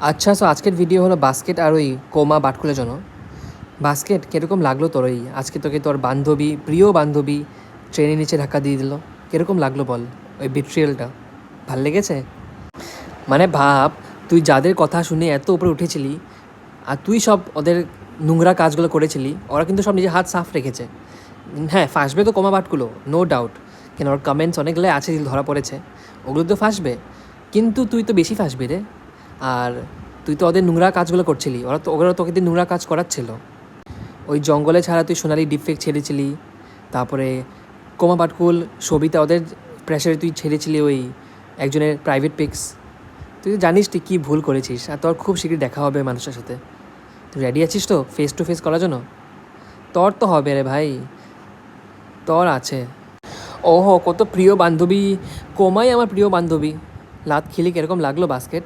আচ্ছা, সো আজকের ভিডিও হলো বাস্কেট আর ওই কোমা বাটকুলের জন্য। বাস্কেট, কীরকম লাগলো তোর ওই আজকে তোকে তোর বান্ধবী, প্রিয় বান্ধবী ট্রেনের নিচে ধাক্কা দিয়ে দিল? কীরকম লাগলো বল ওই বিট্রিয়ালটা? ভাল লেগেছে? মানে ভাব, তুই যাদের কথা শুনে এত উপরে উঠেছিলি আর তুই সব ওদের নোংরা কাজগুলো করেছিলি, ওরা কিন্তু সব নিজের হাত সাফ রেখেছে। হ্যাঁ, ফাঁসবে তো কোমা বাটকুলো, নো ডাউট। কেন, ওর কমেন্টস অনেকগুলো আছে যেগুলো ধরা পড়েছে, ওগুলো তো ফাঁসবে। কিন্তু তুই তো বেশি ফাঁসবি রে। আর তুই তো ওদের নোংরা কাজগুলো করছিলি, ওরা তোকে দিয়ে নোংরা কাজ করাচ্ছিল। ওই জঙ্গলে ছাড়া তুই সোনালি ডিফেক্ট ছেড়েছিলি, তারপরে কোমা পাটকুল সবিতা ওদের প্রেশারে তুই ছেড়েছিলি ওই একজনের প্রাইভেট পিক্স। তুই তো জানিস তুই কী ভুল করেছিস, আর তোর খুব শীঘ্রই দেখা হবে মানুষের সাথে। তুই রেডি আছিস তো ফেস টু ফেস করার জন্য? তোর তো হবে রে ভাই, তোর আছে। ওহো, কত প্রিয় বান্ধবী! কোমাই আমার প্রিয় বান্ধবী। লাত খিলি কীরকম লাগলো বাস্কেট?